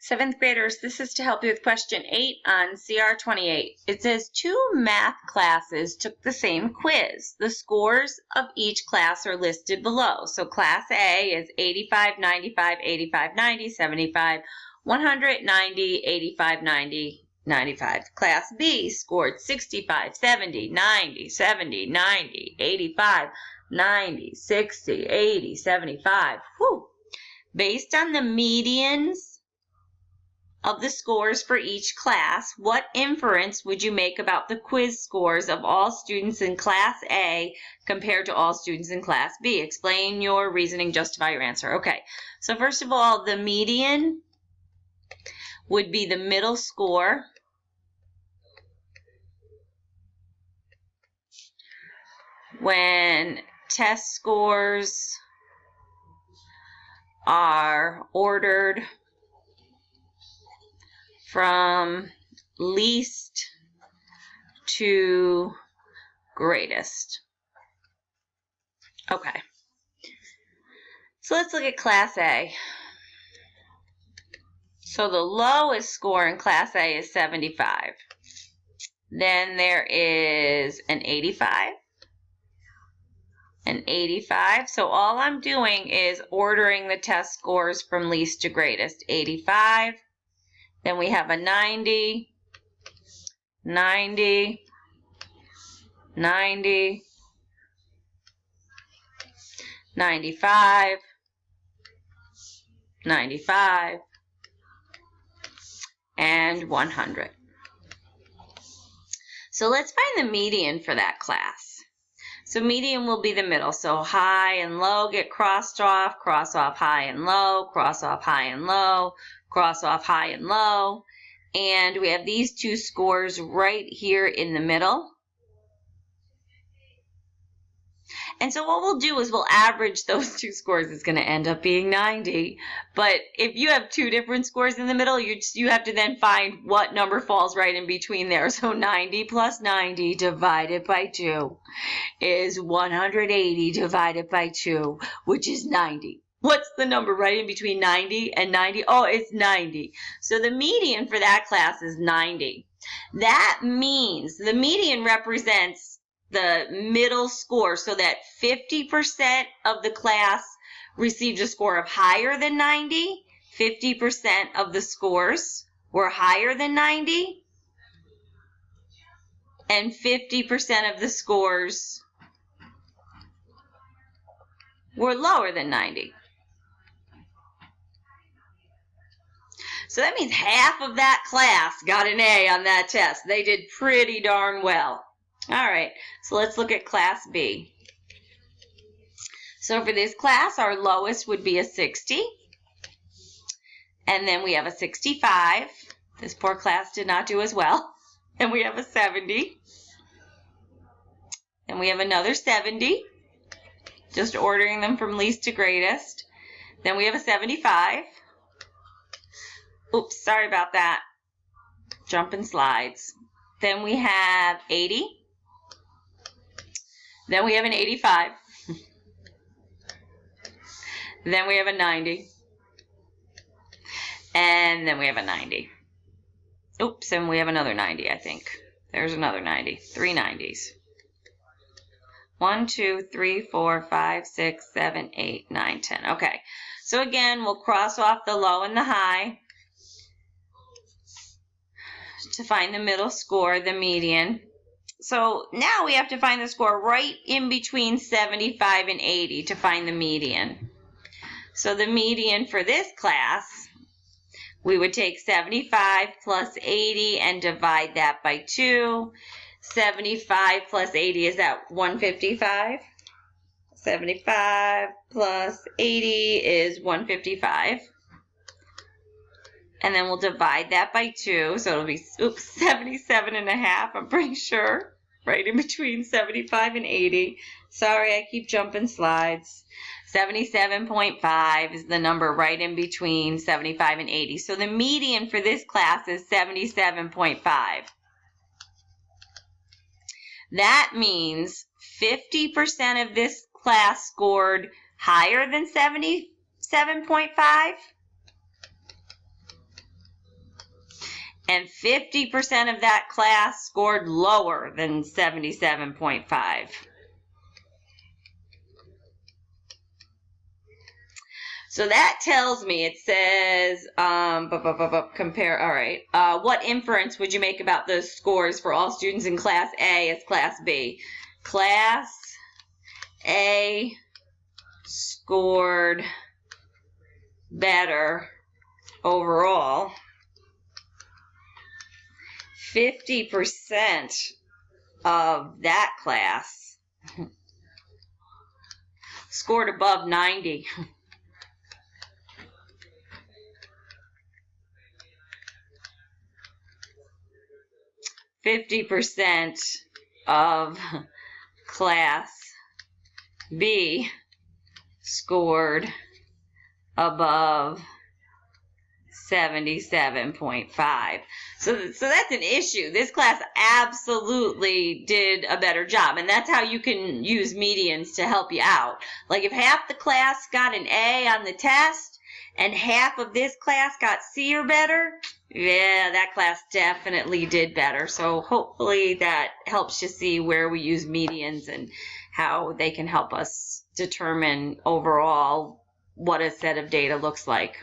Seventh graders, this is to help you with question 8 on CR 28. It says 2 math classes took the same quiz. The scores of each class are listed below. So class A is 85, 95, 85, 90, 75, 100, 90, 85, 90, 95. Class B scored 65, 70, 90, 70, 90, 85, 90, 60, 80, 75. Whew. Based on the medians of the scores for each class, what inference would you make about the quiz scores of all students in Class A compared to all students in Class B? Explain your reasoning, justify your answer. Okay, so first of all, the median would be the middle score. When test scores are ordered from least to greatest. Okay, so let's look at Class A. So the lowest score in Class A is 75. Then there is an 85, an 85. So all I'm doing is ordering the test scores from least to greatest. 85. Then we have a 90, 90, 90, 95, 95, and 100. So let's find the median for that class. So median will be the middle. So high and low get cross off high and low, cross off high and low, cross off high and low. And we have these two scores right here in the middle. And so what we'll do is we'll average those two scores. It's going to end up being 90. But if you have two different scores in the middle, you have to then find what number falls right in between there. So 90 plus 90 divided by 2 is 180 divided by 2, which is 90. What's the number right in between 90 and 90? Oh, it's 90. So the median for that class is 90. That means the median represents the middle score, so that 50% of the class received a score of higher than 90, 50% of the scores were higher than 90, and 50% of the scores were lower than 90. So that means half of that class got an A on that test. They did pretty darn well. All right, so let's look at Class B. So for this class, our lowest would be a 60. And then we have a 65. This poor class did not do as well. And we have a 70. And we have another 70. Just ordering them from least to greatest. Then we have a 75. Oops, sorry about that. Jumping slides. Then we have 80. Then we have an 85. Then we have a 90. And then we have a 90. Oops, and we have another 90, I think. There's another 90. 3 90s. 1, 2, 3, 4, 5, 6, 7, 8, 9, 10. Okay, so again, we'll cross off the low and the high to find the middle score, the median. So now we have to find the score right in between 75 and 80 to find the median. So the median for this class, we would take 75 plus 80 and divide that by 2. 75 plus 80, is that 155? 75 plus 80 is 155. And then we'll divide that by 2, so it'll be, 77 and a half, I'm pretty sure. Right in between 75 and 80. Sorry, I keep jumping slides. 77.5 is the number right in between 75 and 80. So the median for this class is 77.5. That means 50% of this class scored higher than 77.5. and 50% of that class scored lower than 77.5. So that tells me, it says, compare, all right, what inference would you make about those scores for all students in Class A as Class B? Class A scored better overall. 50% of that class scored above 90. 50% of Class B scored above 77.5. So that's an issue. This class absolutely did a better job, and that's how you can use medians to help you out. Like if half the class got an A on the test and half of this class got C or better, yeah, that class definitely did better. So hopefully that helps you see where we use medians and how they can help us determine overall what a set of data looks like.